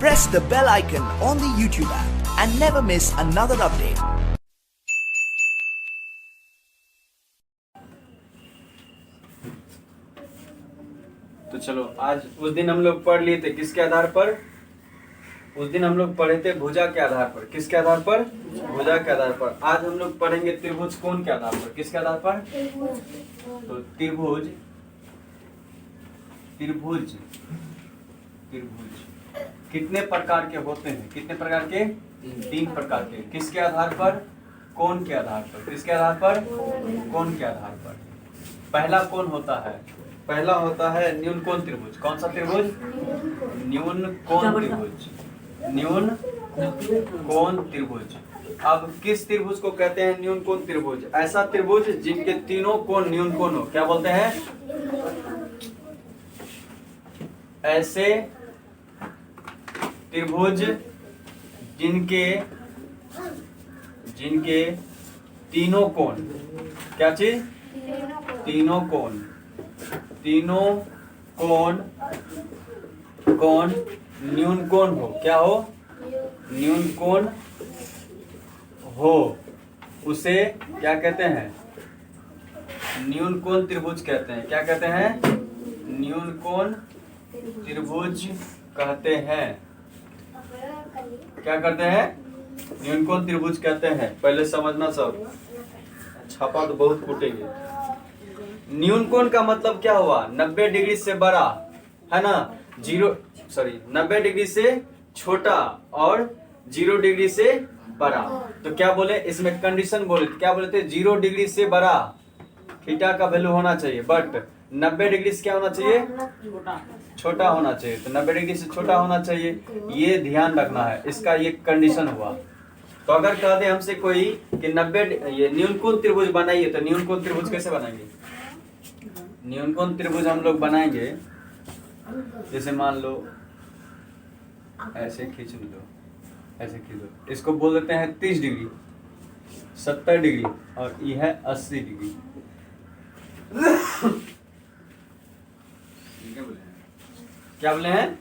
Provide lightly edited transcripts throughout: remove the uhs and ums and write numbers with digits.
Press the bell icon on the YouTube app and never miss another update. तो चलो, आज उस दिन हम लोग पढ़ लिए थे किसके आधार पर? उस दिन हम लोग पढ़े थे भुजा के आधार पर। किसके आधार पर? भुजा के आधार पर। आज हम लोग पढ़ेंगे त्रिभुज कोण के आधार पर। किसके आधार पर? तो त्रिभुज त्रिभुज त्रिभुज कितने प्रकार के होते हैं? कितने प्रकार के? 3 प्रकार के। किसके आधार पर? कोण के आधार पर। किसके आधार पर? कोण के आधार पर। पहला कोण होता है, पहला होता है न्यून कोण त्रिभुज। कौन सा त्रिभुज? न्यून कोण त्रिभुज। न्यून कोण त्रिभुज। अब किस त्रिभुज को कहते हैं न्यून कोण त्रिभुज? ऐसा त्रिभुज जिनके तीनों कोण न्यून कोण हो। क्या बोलते हैं? ऐसे त्रिभुज जिनके तीनों कोण, क्या चीज? तीनों कोण, तीनों कोण न्यून कोण हो। क्या हो? न्यून कोण हो, उसे क्या कहते हैं? न्यून कोण त्रिभुज कहते हैं। क्या कहते हैं? न्यून कोण त्रिभुज कहते हैं। क्या करते हैं? न्यून कोण त्रिभुज कहते हैं। पहले समझना सब, छापा तो बहुत कूटेंगे। न्यून कोण का मतलब क्या हुआ? 90 डिग्री से बड़ा, है ना? 90 डिग्री से छोटा और 0 डिग्री से बड़ा। तो क्या बोले इसमें? कंडीशन बोले। क्या बोले थे? 0 डिग्री से बड़ा थीटा का वैल्यू होना चाहिए, बट 90 डिग्री से क्या होना चाहिए? छोटा होना चाहिए। तो 90 डिग्री से छोटा होना चाहिए, ये ध्यान रखना है। इसका ये कंडीशन हुआ। तो अगर कह दे हमसे कोई कि 90 ये न्यून कोण त्रिभुज बनाइए, तो न्यून कोण त्रिभुज कैसे बनाएंगे? न्यून कोण त्रिभुज हम लोग बनाएंगे, जैसे मान लो ऐसे खींच लो, ऐसे खींच लो। इसको बोल देते हैं 30 डिग्री, 70 डिग्री और ये है 80 डिग्री। क्या बोले हैं?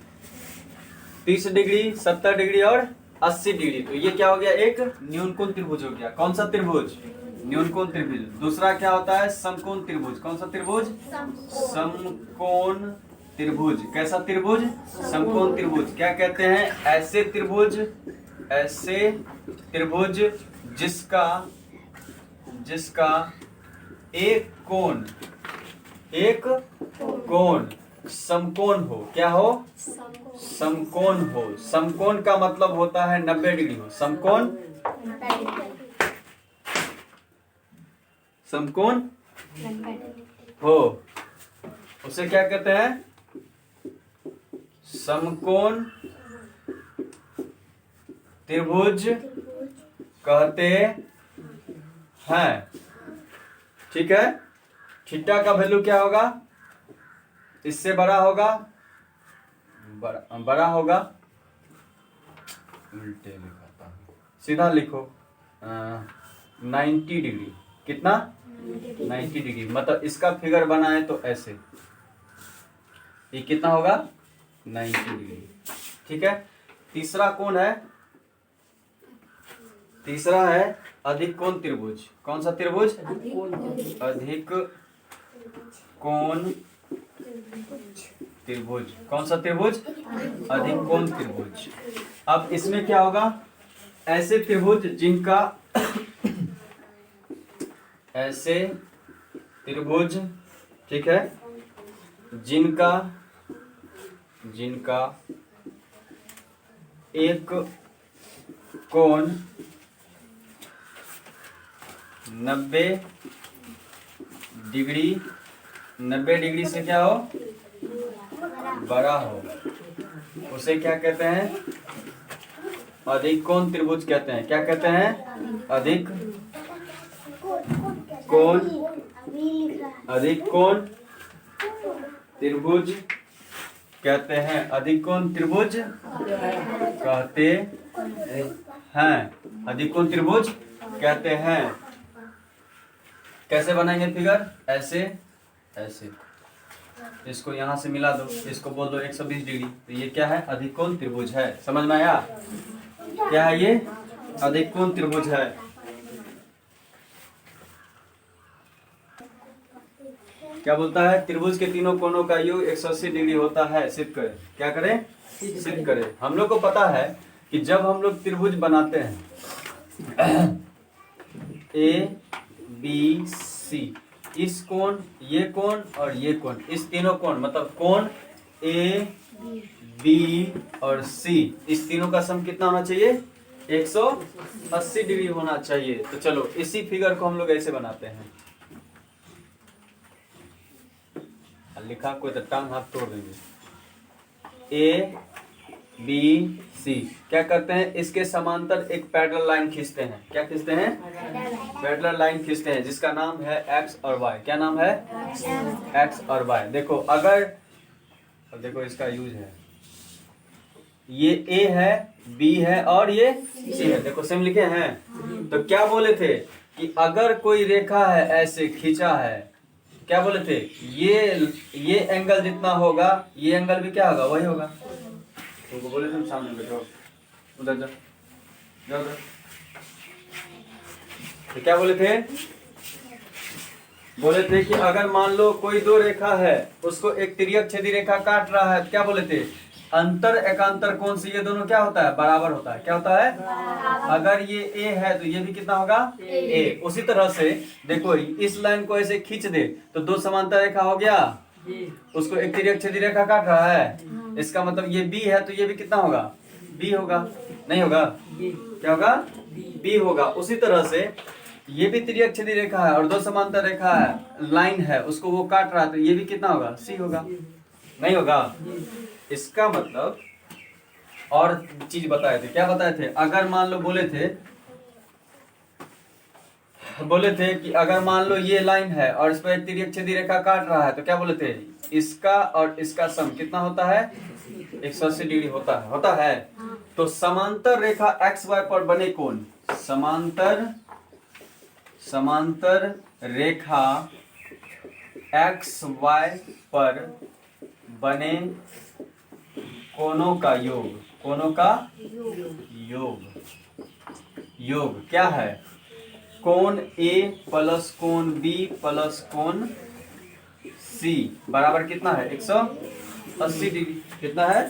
30 डिग्री, 70 डिग्री और 80 डिग्री। तो ये क्या हो गया? एक न्यून कोण त्रिभुज हो गया। कौन सा त्रिभुज? न्यून कोण त्रिभुज। दूसरा क्या होता है? समकोण त्रिभुज। कौन सा त्रिभुज? समकोण त्रिभुज। कैसा त्रिभुज? समकोण त्रिभुज। क्या कहते हैं? ऐसे त्रिभुज जिसका एक कोण समकोण हो। क्या हो? समकोण हो। समकोण का मतलब होता है 90 डिग्री हो। समकोण हो, उसे क्या कहते हैं? समकोण त्रिभुज कहते हैं। ठीक है। थीटा का वैल्यू क्या होगा? इससे बड़ा होगा, बड़ा होगा। उल्टे लिखा, सीधा लिखो। 90 डिग्री। कितना? 90 डिग्री। मतलब इसका फिगर बनाए तो ऐसे, ये कितना होगा? 90 डिग्री। ठीक है। तीसरा कोण है, तीसरा है अधिक कोण त्रिभुज। कौन सा त्रिभुज? अधिक कोण त्रिभुज। कौन सा त्रिभुज? अधिक कोण त्रिभुज। अब इसमें क्या होगा? ऐसे त्रिभुज जिनका ऐसे त्रिभुज, ठीक है, जिनका एक कोण 90 डिग्री से क्या हो? बड़ा हो, उसे क्या कहते हैं? अधिक कोण त्रिभुज कहते हैं। क्या कहते हैं? अधिक कोण त्रिभुज कहते हैं। अधिक कोण त्रिभुज कहते हैं। अधिक कोण त्रिभुज कहते हैं। कैसे बनाएंगे फिगर? ऐसे, ऐसे। इसको यहाँ से मिला दो, इसको बोल दो 120 डिग्री। तो ये क्या है? अधिकोण त्रिभुज है। समझ में आया? क्या है ये? अधिकोण त्रिभुज है। क्या बोलता है? त्रिभुज के तीनों कोणों का योग 180 डिग्री होता है। सिद्ध करें। क्या करें? सिद्ध करें। हम लोग को पता है कि जब हम लोग त्रिभुज बनाते हैं ए बी सी, इस कोण, ये कोण और ये कोण, इस तीनों कोण मतलब कोण ए बी और सी, इस तीनों का सम कितना होना चाहिए? 180 डिग्री होना चाहिए। तो चलो इसी फिगर को हम लोग ऐसे बनाते हैं। लिखा कोई तो टांग हाथ तोड़ देंगे। ए बी सी क्या करते हैं? इसके समांतर एक पैरेलल लाइन खींचते हैं। क्या खींचते हैं? पैरेलल लाइन खींचते हैं जिसका नाम है एक्स और वाई। क्या नाम है? एक्स और वाई। देखो अगर, देखो इसका यूज है, ये ए है, बी है और ये सी है। देखो सेम लिखे हैं। तो क्या बोले थे कि अगर कोई रेखा है ऐसे खींचा है, क्या बोले थे? ये एंगल जितना होगा ये एंगल भी क्या होगा? वही होगा। तुमको बोले तुम सामने बैठो, उधर जाओ, जाओ उधर। तो क्या बोले थे? बोले थे कि अगर मान लो कोई दो रेखा है, उसको एक तिर्यक छेदी रेखा काट रहा है, क्या बोले थे? अंतर एकांतर कोण से ये दोनों क्या होता है? बराबर होता है। क्या होता है? अगर ये ए है तो ये भी कितना होगा? ए। उसी तरह से देखो इस लाइन को ऐसे खींच दे तो दो समांतर रेखा हो गया, उसको एक तिर्यक छेदी रेखा काट रहा है, इसका मतलब ये बी है तो ये भी कितना होगा? बी होगा। नहीं होगा? क्या होगा? बी होगा। उसी तरह से ये भी तिर्यक छेदी रेखा है और दो समांतर रेखा है, लाइन है, उसको वो काट रहा है तो ये भी कितना होगा? सी होगा। नहीं होगा? इसका मतलब और चीज बताए थे। क्या बताए थे? अगर मान लो बोले थे कि अगर मान लो ये लाइन है और इस पर एक तिर्यक छेदी रेखा काट रहा है तो क्या बोले थे? इसका और इसका सम कितना होता है? 180 डिग्री होता है। तो समांतर रेखा एक्स वाई पर बने कोण, समांतर रेखा एक्स वाई पर बने कोणों का योग क्या है? कोण ए प्लस कोण बी प्लस कोण सी बराबर कितना है? 180 डिग्री। कितना है?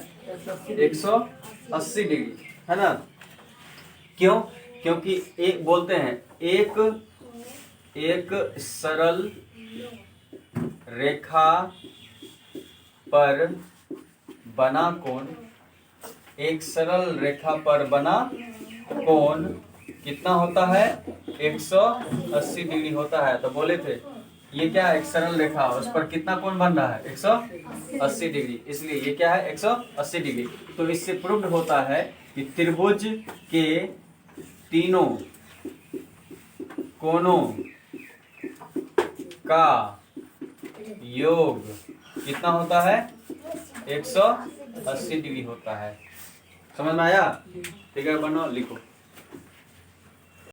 180 डिग्री, है ना? क्यों? क्योंकि एक बोलते हैं एक सरल रेखा पर बना कोण, एक सरल रेखा पर बना कोण कितना होता है? 180 डिग्री होता है। तो बोले थे ये क्या है? एक सरल रेखा, उस पर कितना कोण बन रहा है? 180 डिग्री। इसलिए ये क्या है? 180 डिग्री। तो इससे प्रूव्ड होता है कि त्रिभुज के तीनों कोणों का योग कितना होता है? 180 डिग्री होता है। समझ में आया? ठीक है, बनो लिखो।